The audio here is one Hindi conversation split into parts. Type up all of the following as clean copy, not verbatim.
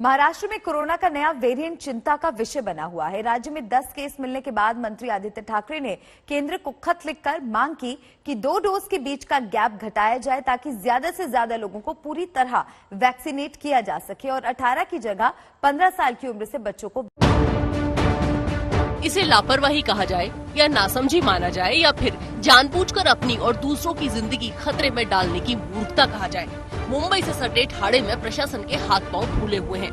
महाराष्ट्र में कोरोना का नया वेरिएंट चिंता का विषय बना हुआ है। राज्य में 10 केस मिलने के बाद मंत्री आदित्य ठाकरे ने केंद्र को खत लिखकर मांग की कि 2 डोज के बीच का गैप घटाया जाए ताकि ज्यादा से ज्यादा लोगों को पूरी तरह वैक्सीनेट किया जा सके और 18 की जगह 15 साल की उम्र से बच्चों को। इसे लापरवाही कहा जाए या नासमझी माना जाए या फिर जानबूझकर अपनी और दूसरों की जिंदगी खतरे में डालने की मूर्खता कहा जाए, मुंबई से सटे ठाणे में प्रशासन के हाथ पांव फूले हुए हैं।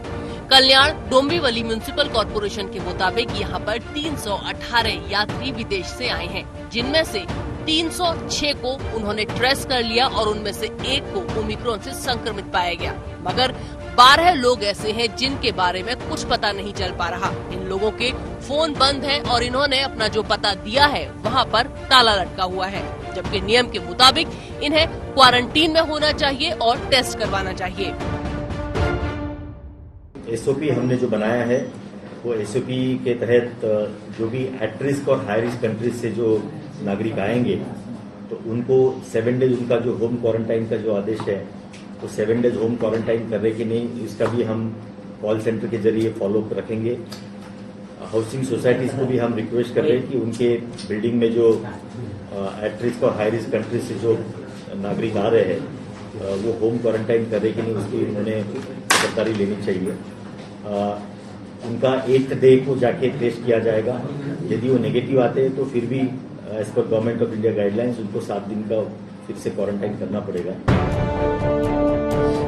कल्याण डोंबिवली म्युनिसिपल कॉर्पोरेशन के मुताबिक यहाँ पर 318 यात्री विदेश से आए हैं, जिनमें से 306 को उन्होंने ट्रेस कर लिया और उनमें से एक को ओमिक्रॉन से संक्रमित पाया गया, मगर 12 लोग ऐसे हैं जिनके बारे में कुछ पता नहीं चल पा रहा। इन लोगों के फोन बंद है और इन्होंने अपना जो पता दिया है वहाँ पर ताला लटका हुआ है, जबकि नियम के मुताबिक इन्हें क्वारंटीन में होना चाहिए और टेस्ट करवाना चाहिए। एसओपी हमने जो बनाया है वो एसओपी के तहत जो भी एट रिस्क और हाई रिस्क कंट्रीज से जो नागरिक आएंगे तो उनको 7 डेज उनका जो होम क्वारंटाइन का जो आदेश है तो 7 डेज होम क्वारंटाइन करने के नहीं, इसका भी हम कॉल सेंटर के जरिए फॉलोअप रखेंगे। हाउसिंग सोसाइटीज को भी हम रिक्वेस्ट कर रहे हैं कि उनके बिल्डिंग में जो एट रिस्क और हाई रिस्क कंट्रीज से जो नागरिक आ रहे हैं वो होम क्वारंटाइन करने के लिए उसकी उन्होंने जानकारी लेनी चाहिए। उनका 8th डे को जाके टेस्ट किया जाएगा। यदि वो नेगेटिव आते हैं तो फिर भी as per government of India guidelines उनको 7 दिन का फिर से क्वारंटाइन करना पड़ेगा।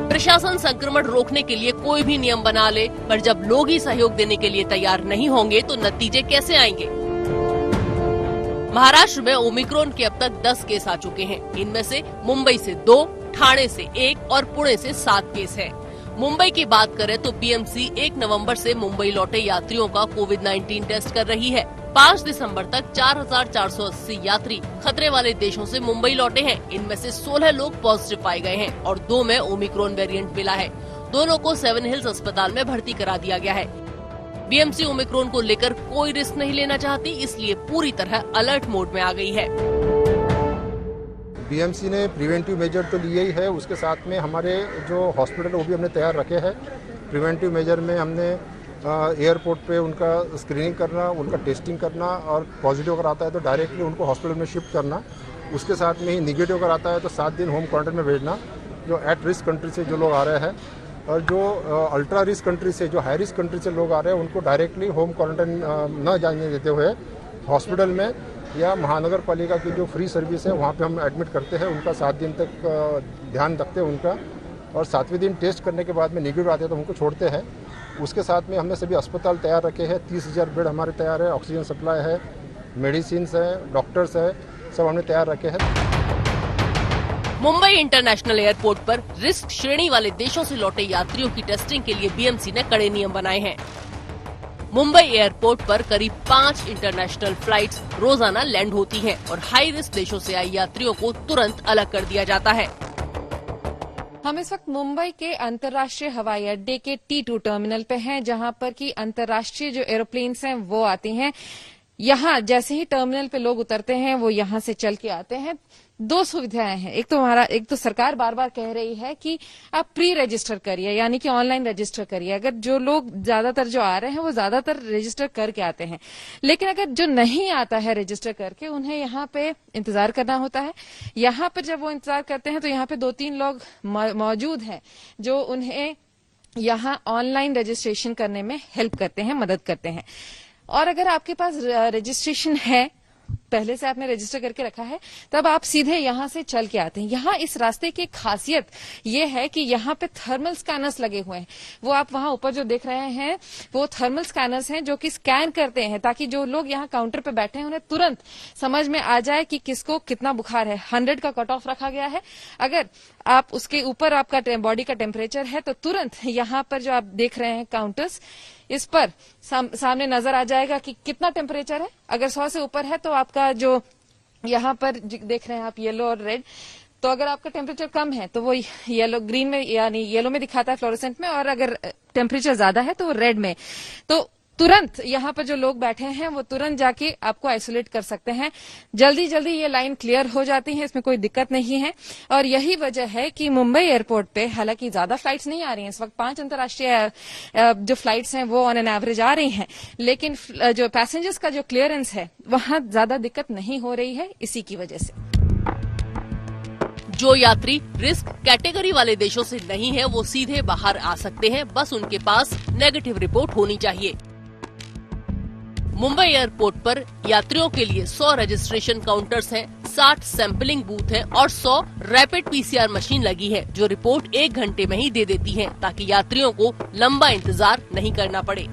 प्रशासन संक्रमण रोकने के लिए कोई भी नियम बना ले, पर जब लोग ही सहयोग देने के लिए तैयार नहीं होंगे तो नतीजे कैसे आएंगे। महाराष्ट्र में ओमिक्रॉन के अब तक 10 केस आ चुके हैं। इनमें से मुंबई से 2, ठाणे से 1 और पुणे से 7 केस हैं। मुंबई की बात करें तो बीएमसी 1 नवंबर से मुंबई लौटे यात्रियों का कोविड-19 टेस्ट कर रही है। 5 दिसंबर तक 4,480 यात्री खतरे वाले देशों से मुंबई लौटे हैं। इनमें से 16 लोग पॉजिटिव पाए गए हैं और 2 में ओमिक्रॉन वेरिएंट मिला है। दोनों को 7 हिल्स अस्पताल में भर्ती करा दिया गया है। बीएमसी ओमिक्रॉन को लेकर कोई रिस्क नहीं लेना चाहती, इसलिए पूरी तरह अलर्ट मोड में आ गई है। बीएमसी ने प्रिवेंटिव मेजर तो लिए ही है, उसके साथ में हमारे जो हॉस्पिटल वो भी हमने तैयार रखे हैं। प्रिवेंटिव मेजर में हमने एयरपोर्ट पे उनका स्क्रीनिंग करना, उनका टेस्टिंग करना और पॉजिटिव अगर आता है तो डायरेक्टली उनको हॉस्पिटल में शिफ्ट करना। उसके साथ में ही निगेटिव अगर आता है तो 7 दिन होम क्वारंटाइन में भेजना, जो एट रिस्क कंट्री से जो लोग आ रहे हैं। और जो अल्ट्रा रिस्क कंट्री से, जो हाई रिस्क कंट्री से लोग आ रहे हैं उनको डायरेक्टली होम क्वारंटाइन न जाने देते हुए हॉस्पिटल में या महानगर पालिका की जो फ्री सर्विस है वहाँ पे हम एडमिट करते हैं। उनका 7 दिन तक ध्यान रखते हैं उनका, और 7वें दिन टेस्ट करने के बाद में नेगेटिव आते हैं तो उनको छोड़ते हैं। उसके साथ में हमने सभी अस्पताल तैयार रखे हैं। 30,000 बेड हमारे तैयार है, ऑक्सीजन सप्लाई है, मेडिसिन है, डॉक्टर्स है, सब हमने तैयार रखे हैं। मुंबई इंटरनेशनल एयरपोर्ट पर रिस्क श्रेणी वाले देशों से लौटे यात्रियों की टेस्टिंग के लिए बीएमसी ने कड़े नियम बनाए हैं। मुंबई एयरपोर्ट पर करीब 5 इंटरनेशनल फ्लाइट्स रोजाना लैंड होती हैं और हाई रिस्क देशों से आए यात्रियों को तुरंत अलग कर दिया जाता है। हम इस वक्त मुंबई के अंतर्राष्ट्रीय हवाई अड्डे के T2 टर्मिनल पे हैं, जहां पर कि अंतर्राष्ट्रीय जो एरोप्लेन्स हैं वो आती हैं। यहाँ जैसे ही टर्मिनल पे लोग उतरते हैं वो यहाँ से चल के आते हैं। 2 सुविधाएं हैं। एक तो सरकार बार बार कह रही है कि आप प्री रजिस्टर करिए, यानी कि ऑनलाइन रजिस्टर करिए। अगर जो लोग ज्यादातर जो आ रहे हैं वो ज्यादातर रजिस्टर करके आते हैं, लेकिन अगर जो नहीं आता है रजिस्टर करके, उन्हें यहाँ पे इंतजार करना होता है। यहाँ पर जब वो इंतजार करते हैं तो यहाँ पे 2-3 लोग मौजूद हैं जो उन्हें यहाँ ऑनलाइन रजिस्ट्रेशन करने में हेल्प करते हैं, मदद करते हैं। और अगर आपके पास रजिस्ट्रेशन है, पहले से आपने रजिस्टर करके रखा है, तब आप सीधे यहाँ से चल के आते हैं। यहाँ इस रास्ते की खासियत ये है कि यहाँ पे थर्मल स्कैनर्स लगे हुए हैं। वो आप वहां ऊपर जो देख रहे हैं वो थर्मल स्कैनर्स हैं जो कि स्कैन करते हैं ताकि जो लोग यहाँ काउंटर पे बैठे हैं उन्हें तुरंत समझ में आ जाए कि किसको कितना बुखार है। 100 का कट ऑफ रखा गया है। अगर आप उसके ऊपर आपका बॉडी का टेम्परेचर है तो तुरंत यहाँ पर जो आप देख रहे हैं काउंटर्स, इस पर सामने नजर आ जाएगा कि कितना टेम्परेचर है। अगर 100 से ऊपर है तो आपका जो यहाँ पर देख रहे हैं आप येलो और रेड, तो अगर आपका टेम्परेचर कम है तो वो येलो ग्रीन में यानी येलो में दिखाता है फ्लोरोसेंट में, और अगर टेम्परेचर ज्यादा है तो वो रेड में। तो तुरंत यहाँ पर जो लोग बैठे हैं वो तुरंत जाके आपको आइसोलेट कर सकते हैं। जल्दी जल्दी ये लाइन क्लियर हो जाती है, इसमें कोई दिक्कत नहीं है। और यही वजह है कि मुंबई एयरपोर्ट पे हालांकि ज्यादा फ्लाइट्स नहीं आ रही हैं, इस वक्त 5 अंतर्राष्ट्रीय जो फ्लाइट्स हैं वो ऑन एन एवरेज आ रही हैं, लेकिन जो पैसेंजर्स का जो क्लियरेंस है वहां ज्यादा दिक्कत नहीं हो रही है। इसी की वजह से जो यात्री रिस्क कैटेगरी वाले देशों से नहीं है वो सीधे बाहर आ सकते हैं, बस उनके पास नेगेटिव रिपोर्ट होनी चाहिए। मुंबई एयरपोर्ट पर यात्रियों के लिए 100 रजिस्ट्रेशन काउंटर्स हैं, 60 सैंपलिंग बूथ हैं और 100 रैपिड पीसीआर मशीन लगी है जो रिपोर्ट 1 घंटे में ही दे देती है, ताकि यात्रियों को लंबा इंतजार नहीं करना पड़े।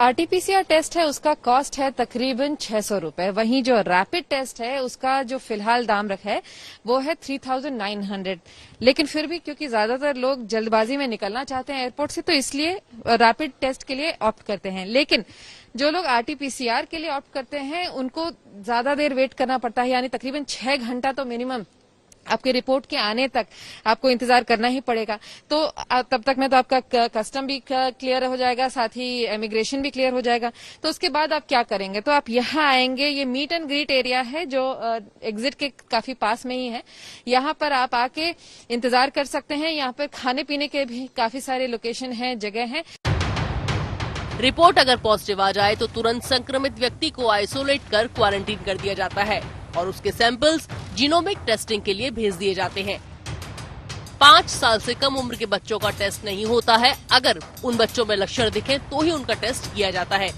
आरटीपीसीआर टेस्ट है उसका कॉस्ट है तकरीबन 600 रुपए। वहीं जो रैपिड टेस्ट है उसका जो फिलहाल दाम रखा है वो है 3900। लेकिन फिर भी क्योंकि ज्यादातर लोग जल्दबाजी में निकलना चाहते हैं एयरपोर्ट से, तो इसलिए रैपिड टेस्ट के लिए ऑप्ट करते हैं। लेकिन जो लोग आरटीपीसीआर के लिए ऑप्ट करते हैं उनको ज्यादा देर वेट करना पड़ता है, यानी तकरीबन 6 घंटा तो मिनिमम आपके रिपोर्ट के आने तक आपको इंतजार करना ही पड़ेगा। तो तब तक में तो आपका कस्टम भी क्लियर हो जाएगा, साथ ही इमिग्रेशन भी क्लियर हो जाएगा। तो उसके बाद आप क्या करेंगे? तो आप यहाँ आएंगे, ये मीट एंड ग्रीट एरिया है जो एग्जिट के काफी पास में ही है। यहाँ पर आप आके इंतजार कर सकते हैं। यहाँ पर खाने पीने के भी काफी सारे लोकेशन हैं, जगह हैं। रिपोर्ट अगर पॉजिटिव आ जाए तो तुरंत संक्रमित व्यक्ति को आइसोलेट कर क्वारंटीन कर दिया जाता है और उसके सैंपल्स जीनोमिक टेस्टिंग के लिए भेज दिए जाते हैं। 5 साल से कम उम्र के बच्चों का टेस्ट नहीं होता है। अगर उन बच्चों में लक्षण दिखे तो ही उनका टेस्ट किया जाता है।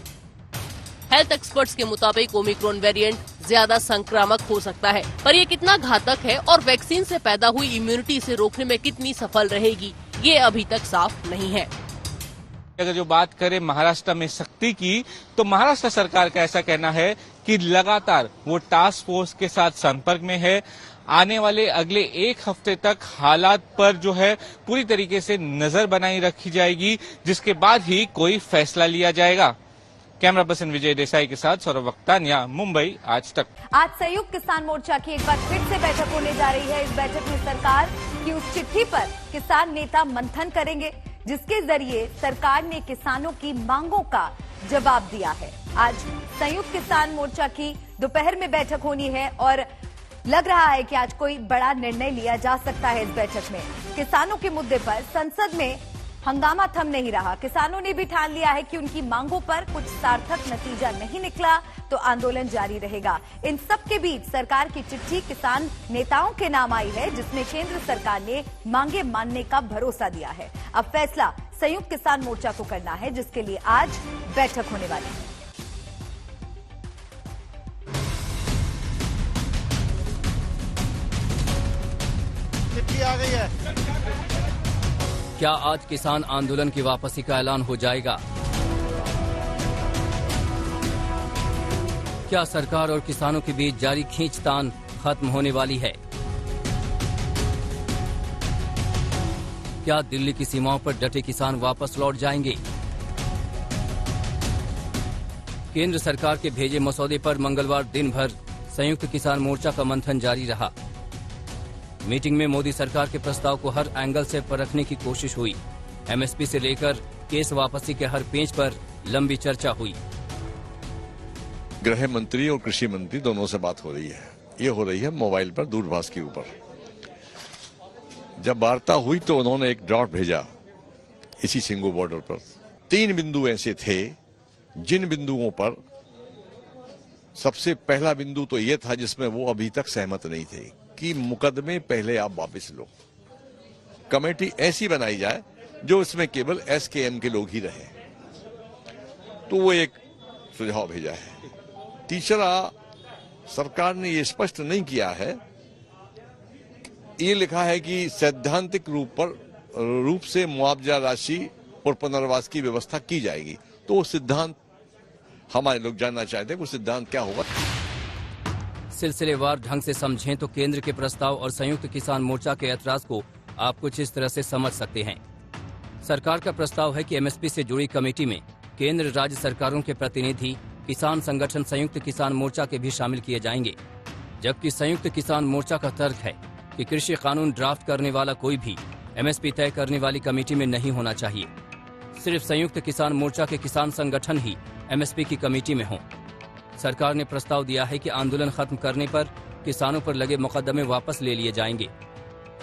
हेल्थ एक्सपर्ट्स के मुताबिक ओमिक्रॉन वेरिएंट ज्यादा संक्रामक हो सकता है, पर ये कितना घातक है और वैक्सीन से पैदा हुई इम्यूनिटी से रोकने में कितनी सफल रहेगी, ये अभी तक साफ नहीं है। अगर जो बात करें महाराष्ट्र में सख्ती की, तो महाराष्ट्र सरकार का ऐसा कहना है कि लगातार वो टास्क फोर्स के साथ संपर्क में है। आने वाले अगले 1 हफ्ते तक हालात पर जो है पूरी तरीके से नजर बनाई रखी जाएगी, जिसके बाद ही कोई फैसला लिया जाएगा। कैमरा पर्सन विजय देसाई के साथ सौरभ वक्तानिया, मुंबई, आज तक। आज संयुक्त किसान मोर्चा की एक बार फिर से बैठक होने जा रही है। इस बैठक में सरकार की उस चिट्ठी पर किसान नेता मंथन करेंगे जिसके जरिए सरकार ने किसानों की मांगों का जवाब दिया है। आज संयुक्त किसान मोर्चा की दोपहर में बैठक होनी है और लग रहा है कि आज कोई बड़ा निर्णय लिया जा सकता है। इस बैठक में किसानों के मुद्दे पर संसद में हंगामा थम नहीं रहा। किसानों ने भी ठान लिया है कि उनकी मांगों पर कुछ सार्थक नतीजा नहीं निकला तो आंदोलन जारी रहेगा। इन सब के बीच सरकार की चिट्ठी किसान नेताओं के नाम आई है, जिसमें केंद्र सरकार ने मांगे मानने का भरोसा दिया है। अब फैसला संयुक्त किसान मोर्चा को करना है, जिसके लिए आज बैठक होने वाली है। चिट्ठी आ गई है। क्या आज किसान आंदोलन की वापसी का ऐलान हो जाएगा? क्या सरकार और किसानों के बीच जारी खींचतान खत्म होने वाली है? क्या दिल्ली की सीमाओं पर डटे किसान वापस लौट जाएंगे? केंद्र सरकार के भेजे मसौदे पर मंगलवार दिन भर संयुक्त किसान मोर्चा का मंथन जारी रहा। मीटिंग में मोदी सरकार के प्रस्ताव को हर एंगल से परखने की कोशिश हुई। एमएसपी से लेकर केस वापसी के हर पेज पर लंबी चर्चा हुई। गृह मंत्री और कृषि मंत्री दोनों से बात हो रही है। ये हो रही है मोबाइल पर, दूरभाष के ऊपर। जब वार्ता हुई तो उन्होंने एक ड्राफ्ट भेजा इसी सिंगू बॉर्डर पर। 3 बिंदु ऐसे थे जिन बिंदुओं पर सबसे पहला बिंदु तो ये था जिसमें वो अभी तक सहमत नहीं थे कि मुकदमे पहले आप वापस लो। कमेटी ऐसी बनाई जाए जो इसमें केवल एसकेएम के लोग ही रहे। तो वो एक सुझाव भेजा है। तीसरा, सरकार ने ये स्पष्ट नहीं किया है, ये लिखा है कि सैद्धांतिक रूप से मुआवजा राशि और पुनर्वास की व्यवस्था की जाएगी। तो वो सिद्धांत हमारे लोग जानना चाहते हैं, वो सिद्धांत क्या होगा। सिलसिलेवार ढंग से समझें तो केंद्र के प्रस्ताव और संयुक्त किसान मोर्चा के ऐतराज को आप कुछ इस तरह से समझ सकते हैं। सरकार का प्रस्ताव है कि एमएसपी से जुड़ी कमेटी में केंद्र राज्य सरकारों के प्रतिनिधि, किसान संगठन संयुक्त किसान मोर्चा के भी शामिल किए जाएंगे। जबकि संयुक्त किसान मोर्चा का तर्क है कि कृषि कानून ड्राफ्ट करने वाला कोई भी एमएसपी तय करने वाली कमेटी में नहीं होना चाहिए। सिर्फ संयुक्त किसान मोर्चा के किसान संगठन ही एमएसपी की कमेटी में हों। सरकार ने प्रस्ताव दिया है कि आंदोलन खत्म करने पर किसानों पर लगे मुकदमे वापस ले लिए जाएंगे,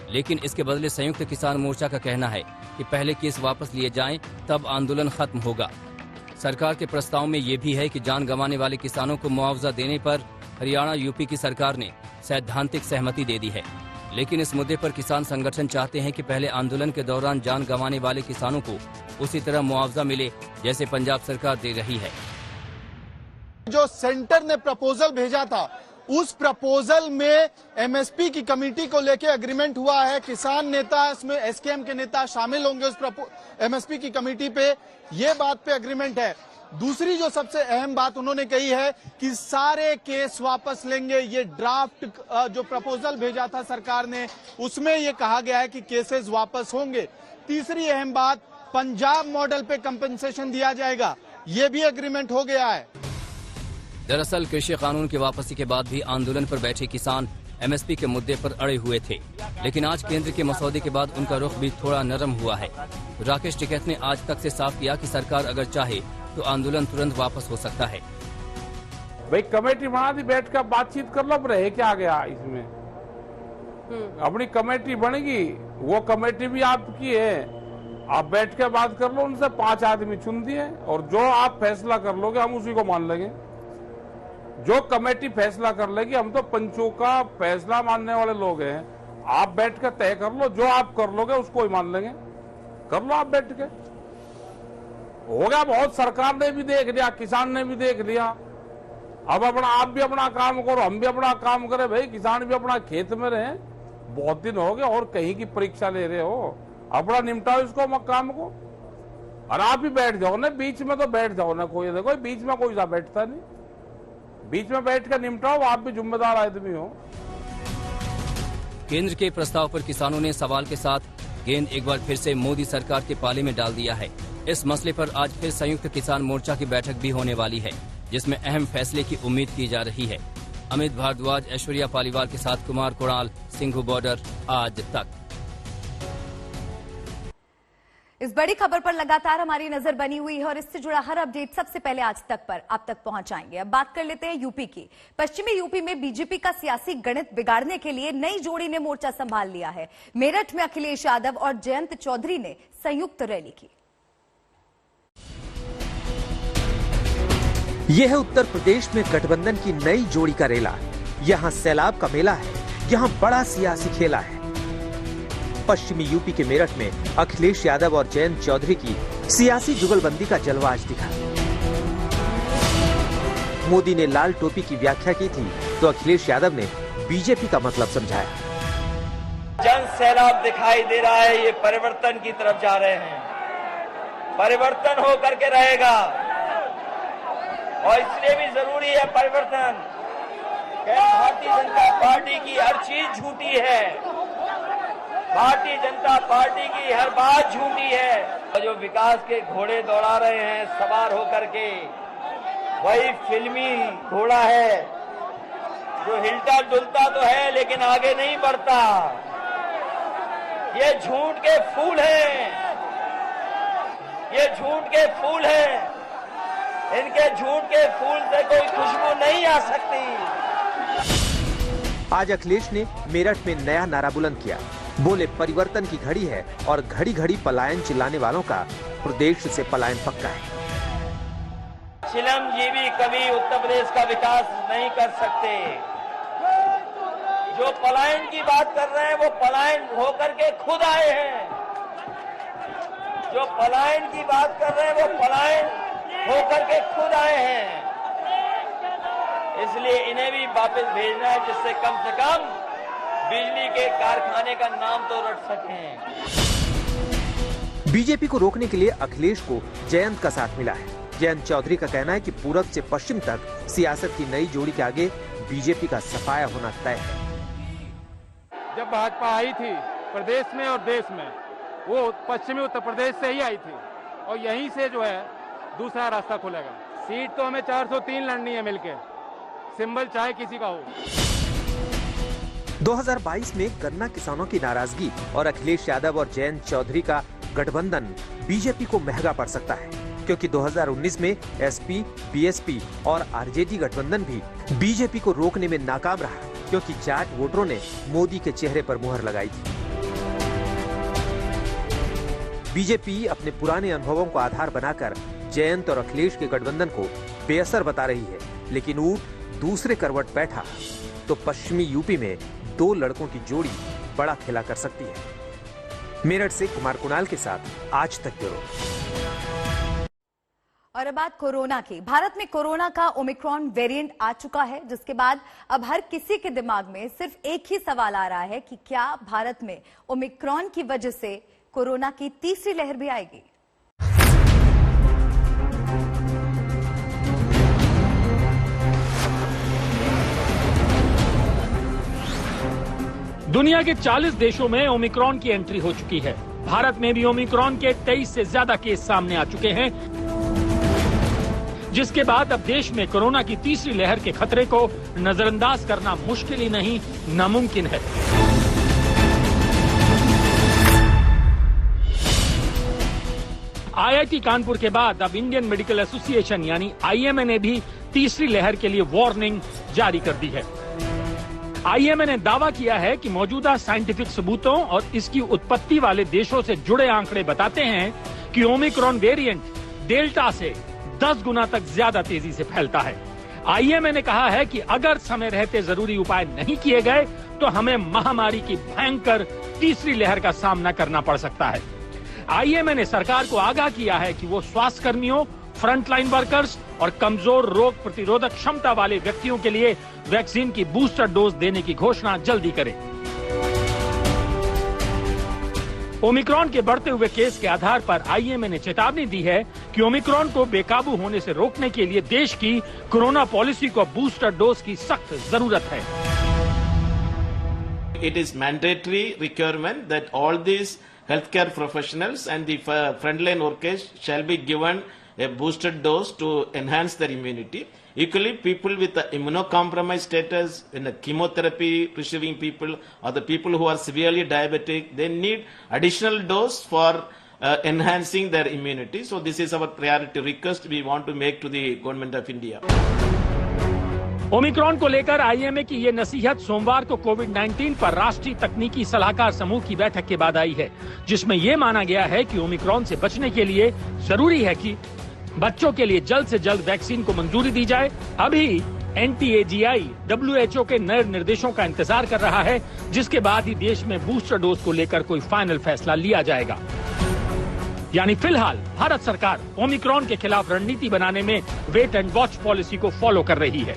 लेकिन इसके बदले संयुक्त किसान मोर्चा का कहना है कि पहले केस वापस लिए जाएं, तब आंदोलन खत्म होगा। सरकार के प्रस्ताव में ये भी है कि जान गंवाने वाले किसानों को मुआवजा देने पर हरियाणा यूपी की सरकार ने सैद्धांतिक सहमति दे दी है, लेकिन इस मुद्दे पर किसान संगठन चाहते हैं कि पहले आंदोलन के दौरान जान गंवाने वाले किसानों को उसी तरह मुआवजा मिले जैसे पंजाब सरकार दे रही है। जो सेंटर ने प्रपोजल भेजा था, उस प्रपोजल में एमएसपी की कमेटी को लेकर एग्रीमेंट हुआ है। किसान नेता, इसमें एसकेएम के नेता शामिल होंगे उस एमएसपी की कमेटी पे, ये बात पे एग्रीमेंट है। दूसरी जो सबसे अहम बात उन्होंने कही है कि सारे केस वापस लेंगे। ये ड्राफ्ट जो प्रपोजल भेजा था सरकार ने, उसमें ये कहा गया है कि केसेस वापस होंगे। तीसरी अहम बात, पंजाब मॉडल पे कंपनसेशन दिया जाएगा, ये भी एग्रीमेंट हो गया है। दरअसल कृषि कानून की वापसी के बाद भी आंदोलन पर बैठे किसान एमएसपी के मुद्दे पर अड़े हुए थे, लेकिन आज केंद्र के मसौदे के बाद उनका रुख भी थोड़ा नरम हुआ है। राकेश टिकैत ने आज तक से साफ किया कि सरकार अगर चाहे तो आंदोलन तुरंत वापस हो सकता है। भाई कमेटी बना दी, बैठ कर बातचीत कर लो, रहे क्या गया इसमें। अपनी कमेटी बनेगी, वो कमेटी भी आपकी है, आप बैठ कर बात कर लो उनसे। 5 आदमी चुन दिए और जो आप फैसला कर लोगे हम उसी को मान लेंगे। जो कमेटी फैसला कर लेगी, हम तो पंचों का फैसला मानने वाले लोग हैं। आप बैठ कर तय कर लो, जो आप कर लोगे उसको ही मान लेंगे। कर लो आप बैठ के, हो गया बहुत। सरकार ने भी देख लिया, किसान ने भी देख लिया। अब अपना आप भी अपना काम करो, हम भी अपना काम करें। भाई किसान भी अपना खेत में रहे, बहुत दिन हो गए और कहीं की परीक्षा ले रहे हो, अपना निपटाओ इसको काम को। और आप भी बैठ जाओ ना, बीच में तो बैठ जाओ ना। कोई देखो बीच में कोई बैठता नहीं, बीच में बैठ कर निपटाओ, आप भी जिम्मेदार आदमी हो। केंद्र के प्रस्ताव पर किसानों ने सवाल के साथ गेंद एक बार फिर से मोदी सरकार के पाले में डाल दिया है। इस मसले पर आज फिर संयुक्त किसान मोर्चा की बैठक भी होने वाली है, जिसमें अहम फैसले की उम्मीद की जा रही है। अमित भारद्वाज, ऐश्वर्या पालीवाल के साथ कुमार कोणाल, सिंघू बॉर्डर, आज तक। इस बड़ी खबर पर लगातार हमारी नजर बनी हुई है और इससे जुड़ा हर अपडेट सबसे पहले आज तक पर आप तक पहुंचाएंगे। अब बात कर लेते हैं यूपी की। पश्चिमी यूपी में बीजेपी का सियासी गणित बिगाड़ने के लिए नई जोड़ी ने मोर्चा संभाल लिया है। मेरठ में अखिलेश यादव और जयंत चौधरी ने संयुक्त रैली की। यह है उत्तर प्रदेश में गठबंधन की नई जोड़ी का रेला। यहाँ सैलाब का मेला है, यहाँ बड़ा सियासी खेला है। पश्चिमी यूपी के मेरठ में अखिलेश यादव और जयंत चौधरी की सियासी जुगलबंदी का जलवा आज दिखा। मोदी ने लाल टोपी की व्याख्या की थी तो अखिलेश यादव ने बीजेपी का मतलब समझाया। जन सैलाब दिखाई दे रहा है, ये परिवर्तन की तरफ जा रहे हैं। परिवर्तन हो करके रहेगा और इसलिए भी जरूरी है परिवर्तन। भारतीय जनता पार्टी की हर चीज झूठी है, भारतीय जनता पार्टी की हर बात झूठी है। जो विकास के घोड़े दौड़ा रहे हैं सवार होकर के, वही फिल्मी घोड़ा है जो हिलता डुलता तो है लेकिन आगे नहीं बढ़ता। ये झूठ के फूल हैं, ये झूठ के फूल हैं। इनके झूठ के फूल से कोई खुशबू नहीं आ सकती। आज अखिलेश ने मेरठ में नया नारा बुलंद किया। बोले परिवर्तन की घड़ी है और घड़ी घड़ी पलायन चिल्लाने वालों का प्रदेश से पलायन पक्का है। चिलमजीवी कभी उत्तर प्रदेश का विकास नहीं कर सकते। जो पलायन की बात कर रहे हैं वो पलायन होकर के खुद आए हैं। जो पलायन की बात कर रहे हैं वो पलायन होकर के खुद आए हैं। इसलिए इन्हें भी वापस भेजना है, जिससे कम से कम बिजली के कारखाने का नाम तो रट सकें। बीजेपी को रोकने के लिए अखिलेश को जयंत का साथ मिला है। जयंत चौधरी का कहना है कि पूरब से पश्चिम तक सियासत की नई जोड़ी के आगे बीजेपी का सफाया होना तय है। जब भाजपा आई थी प्रदेश में और देश में, वो पश्चिमी उत्तर प्रदेश से ही आई थी और यहीं से जो है दूसरा रास्ता खुलेगा। सीट तो हमें 403 लड़नी है मिलके, सिंबल चाहे किसी का हो। 2022 में गन्ना किसानों की नाराजगी और अखिलेश यादव और जयंत चौधरी का गठबंधन बीजेपी को महंगा पड़ सकता है, क्योंकि 2019 में एसपी, बीएसपी और आरजेडी गठबंधन भी बीजेपी को रोकने में नाकाम रहा, क्योंकि जाट वोटरों ने मोदी के चेहरे पर मुहर लगाई थी। बीजेपी अपने पुराने अनुभवों को आधार बनाकर जयंत और अखिलेश के गठबंधन को बेअसर बता रही है, लेकिन ऊंट दूसरे करवट बैठा तो पश्चिमी यूपी में दो लड़कों की जोड़ी बड़ा खेला कर सकती है। मेरठ से कुमार कुणाल के साथ आज तक ब्यूरो। और अब बात कोरोना की। भारत में कोरोना का ओमिक्रॉन वेरिएंट आ चुका है, जिसके बाद अब हर किसी के दिमाग में सिर्फ एक ही सवाल आ रहा है कि क्या भारत में ओमिक्रॉन की वजह से कोरोना की तीसरी लहर भी आएगी। दुनिया के 40 देशों में ओमिक्रॉन की एंट्री हो चुकी है। भारत में भी ओमिक्रॉन के 23 से ज्यादा केस सामने आ चुके हैं, जिसके बाद अब देश में कोरोना की तीसरी लहर के खतरे को नजरअंदाज करना मुश्किल ही नहीं, नामुमकिन है। आईआईटी कानपुर के बाद अब इंडियन मेडिकल एसोसिएशन यानी आईएमए ने भी तीसरी लहर के लिए वार्निंग जारी कर दी है। आईएमए ने दावा किया है कि मौजूदा साइंटिफिक सबूतों और इसकी उत्पत्ति वाले देशों से जुड़े आंकड़े बताते हैं कि ओमिक्रॉन वेरिएंट डेल्टा से 10 गुना तक ज्यादा तेजी से फैलता है। आईएमए ने कहा है कि अगर समय रहते जरूरी उपाय नहीं किए गए तो हमें महामारी की भयंकर तीसरी लहर का सामना करना पड़ सकता है। आईएमए ने सरकार को आगाह किया है कि वो स्वास्थ्य कर्मियों, फ्रंटलाइन वर्कर्स और कमजोर रोग प्रतिरोधक क्षमता वाले व्यक्तियों के लिए वैक्सीन की बूस्टर डोज देने की घोषणा जल्दी करें। ओमिक्रॉन के बढ़ते हुए केस के आधार पर आईएमए ने चेतावनी दी है कि ओमिक्रॉन को बेकाबू होने से रोकने के लिए देश की कोरोना पॉलिसी को बूस्टर डोज की सख्त जरूरत है। It is mandatory requirement that all these healthcare professionals and the frontline workers shall be given a boosted dose to enhance their immunity. Equally, people with the immunocompromised status, in the chemotherapy receiving people or the people who are severely diabetic, they need additional dose for enhancing their immunity. So this is our priority request we want to make to the Government of India. Omicron को लेकर आईएमए की ये नसीहत सोमवार को कोविड-19 पर राष्ट्रीय तकनीकी सलाहकार समूह की बैठक के बाद आई है, जिसमें ये माना गया है कि ओमिक्रॉन से बचने के लिए जरूरी है कि बच्चों के लिए जल्द से जल्द वैक्सीन को मंजूरी दी जाए। अभी एनटीएजीआई WHO के नए निर्देशों का इंतजार कर रहा है, जिसके बाद ही देश में बूस्टर डोज को लेकर कोई फाइनल फैसला लिया जाएगा। यानी फिलहाल भारत सरकार ओमिक्रॉन के खिलाफ रणनीति बनाने में वेट एंड वॉच पॉलिसी को फॉलो कर रही है।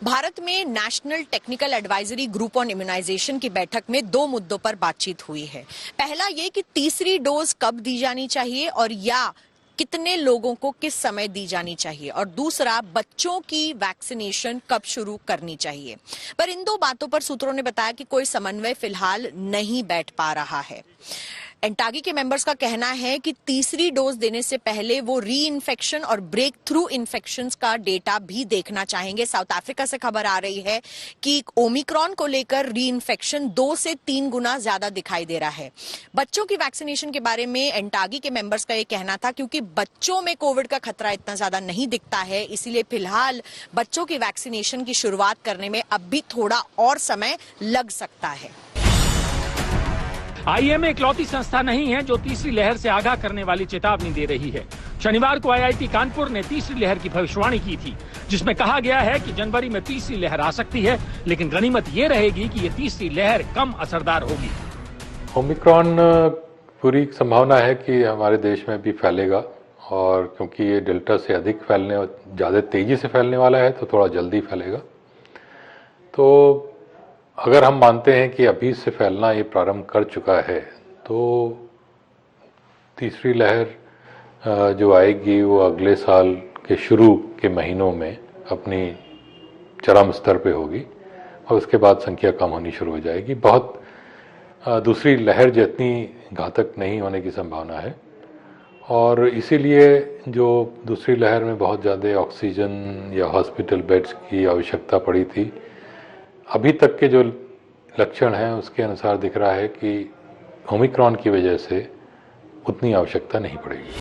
भारत में national technical advisory group on immunisation की बैठक में 2 मुद्दों पर बातचीत हुई है। पहला ये कि तीसरी डोज कब दी जानी चाहिए और या कितने लोगों को किस समय दी जानी चाहिए, और दूसरा बच्चों की वैक्सीनेशन कब शुरू करनी चाहिए। पर इन 2 बातों पर सूत्रों ने बताया कि कोई समन्वय फिलहाल नहीं बैठ पा रहा है। एंटागी के मेंबर्स का कहना है कि तीसरी डोज देने से पहले वो री इन्फेक्शन और ब्रेक थ्रू इन्फेक्शंस का डेटा भी देखना चाहेंगे। साउथ अफ्रीका से खबर आ रही है कि ओमिक्रॉन को लेकर री इन्फेक्शन 2 से 3 गुना ज्यादा दिखाई दे रहा है। बच्चों की वैक्सीनेशन के बारे में एंटागी के मेंबर्स का ये कहना था क्योंकि बच्चों में कोविड का खतरा इतना ज्यादा नहीं दिखता है, इसीलिए फिलहाल बच्चों की वैक्सीनेशन की शुरुआत करने में अब भी थोड़ा और समय लग सकता है। आईएमए इकलौती संस्था नहीं है जो तीसरी लहर से आगाह करने वाली चेतावनी दे रही है। शनिवार को आईआईटी कानपुर ने तीसरी लहर की भविष्यवाणी की थी, जिसमें कहा गया है कि जनवरी में तीसरी लहर आ सकती है, लेकिन गनीमत ये रहेगी कि ये तीसरी लहर कम असरदार होगी। ओमिक्रॉन पूरी संभावना है कि हमारे देश में भी फैलेगा, और क्योंकि ये डेल्टा से अधिक फैलने और ज़्यादा तेजी से फैलने वाला है तो थोड़ा जल्दी फैलेगा। तो अगर हम मानते हैं कि अभी से फैलना ये प्रारंभ कर चुका है, तो तीसरी लहर जो आएगी वो अगले साल के शुरू के महीनों में अपनी चरम स्तर पे होगी और उसके बाद संख्या कम होनी शुरू हो जाएगी। बहुत दूसरी लहर जितनी घातक नहीं होने की संभावना है, और इसीलिए जो दूसरी लहर में बहुत ज़्यादा ऑक्सीजन या हॉस्पिटल बेड्स की आवश्यकता पड़ी थी, अभी तक के जो लक्षण हैं उसके अनुसार दिख रहा है कि ओमिक्रॉन की वजह से उतनी आवश्यकता नहीं पड़ेगी।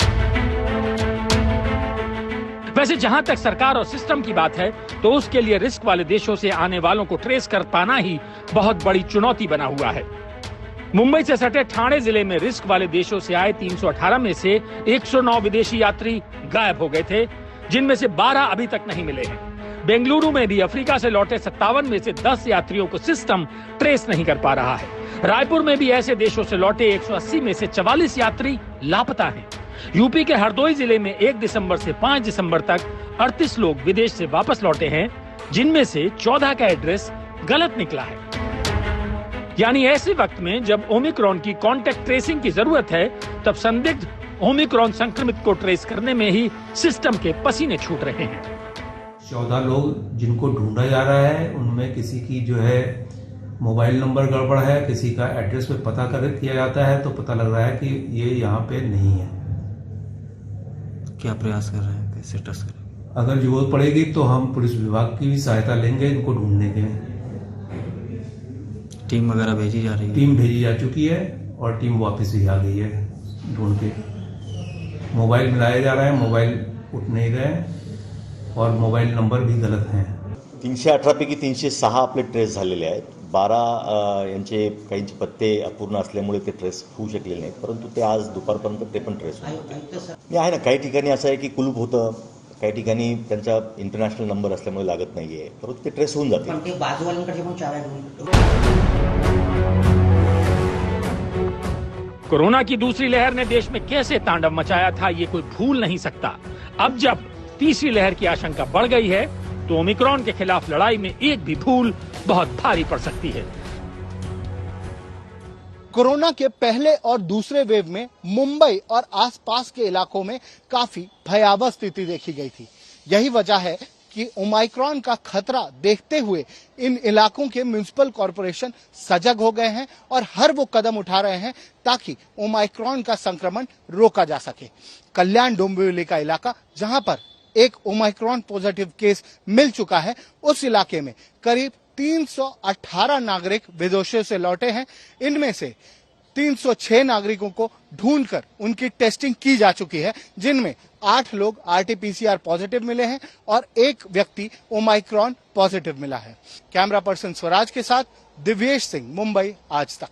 वैसे जहां तक सरकार और सिस्टम की बात है तो उसके लिए रिस्क वाले देशों से आने वालों को ट्रेस कर पाना ही बहुत बड़ी चुनौती बना हुआ है। मुंबई से सटे ठाणे जिले में रिस्क वाले देशों से आए 318 में से 109 विदेशी यात्री गायब हो गए थे, जिनमें से 12 अभी तक नहीं मिले हैं। बेंगलुरु में भी अफ्रीका से लौटे 57 में से 10 यात्रियों को सिस्टम ट्रेस नहीं कर पा रहा है। रायपुर में भी ऐसे देशों से लौटे 180 में से 44 यात्री लापता हैं। यूपी के हरदोई जिले में 1 दिसंबर से 5 दिसंबर तक 38 लोग विदेश से वापस लौटे हैं, जिनमें से 14 का एड्रेस गलत निकला है। यानी ऐसे वक्त में जब ओमिक्रॉन की कॉन्टेक्ट ट्रेसिंग की जरूरत है, तब संदिग्ध ओमिक्रॉन संक्रमित को ट्रेस करने में ही सिस्टम के पसीने छूट रहे हैं। 14 लोग जिनको ढूंढा जा रहा है, उनमें किसी की जो है मोबाइल नंबर गड़बड़ है, किसी का एड्रेस पे पता किया जाता है तो पता लग रहा है कि ये यहाँ पे नहीं है। क्या प्रयास कर रहे हैं, कैसे ट्रेस करें? अगर जरूरत पड़ेगी तो हम पुलिस विभाग की भी सहायता लेंगे इनको ढूंढने के। टीम वगैरह भेजी जा रही है? टीम भेजी जा चुकी है और टीम वापस भी आ गई है ढूंढ के। मोबाइल मिलाया जा रहा है, मोबाइल उठ नहीं रहे और मोबाइल नंबर भी गलत हैं। 318 पैकी 306 आपले ट्रेस झालेले आहेत। 12 यांचे काहींचे पत्ते अपूर्ण असल्यामुळे ते ट्रेस होऊ शकलेले नाहीत, परंतु ते आज दुपारपर्यंत ते पण ट्रेस होते आहे ना। काही ठिकाणी असं आहे की कुलूप होतं, काही ठिकाणी त्यांचा इंटरनॅशनल नंबर असल्यामुळे लागत नाहीये, परंतु ते ट्रेस होऊन जाते। कोरोना की दूसरी लहर ने देश में कैसे तांडव मचाया था, ये कोई भूल नहीं सकता। अब जब तीसरी लहर की आशंका बढ़ गई है तो ओमिक्रॉन के खिलाफ लड़ाई में एक भी भूल बहुत भारी पड़ सकती है। कोरोना के पहले और दूसरे वेव में मुंबई और आसपास के इलाकों में काफी भयावह स्थिति देखी गई थी। यही वजह है कि ओमाइक्रॉन का खतरा देखते हुए इन इलाकों के म्युनिसिपल कॉरपोरेशन सजग हो गए हैं और हर वो कदम उठा रहे हैं ताकि ओमाइक्रॉन का संक्रमण रोका जा सके। कल्याण डोंबिवली का इलाका, जहां पर एक ओमाइक्रॉन पॉजिटिव केस मिल चुका है, उस इलाके में करीब 318 नागरिक विदेशों से लौटे हैं। इनमें से 306 नागरिकों को ढूंढकर उनकी टेस्टिंग की जा चुकी है, जिनमें 8 लोग RT-PCR पॉजिटिव मिले हैं और एक व्यक्ति ओमाइक्रॉन पॉजिटिव मिला है। कैमरा पर्सन स्वराज के साथ दिव्येश सिंह, मुंबई आज तक।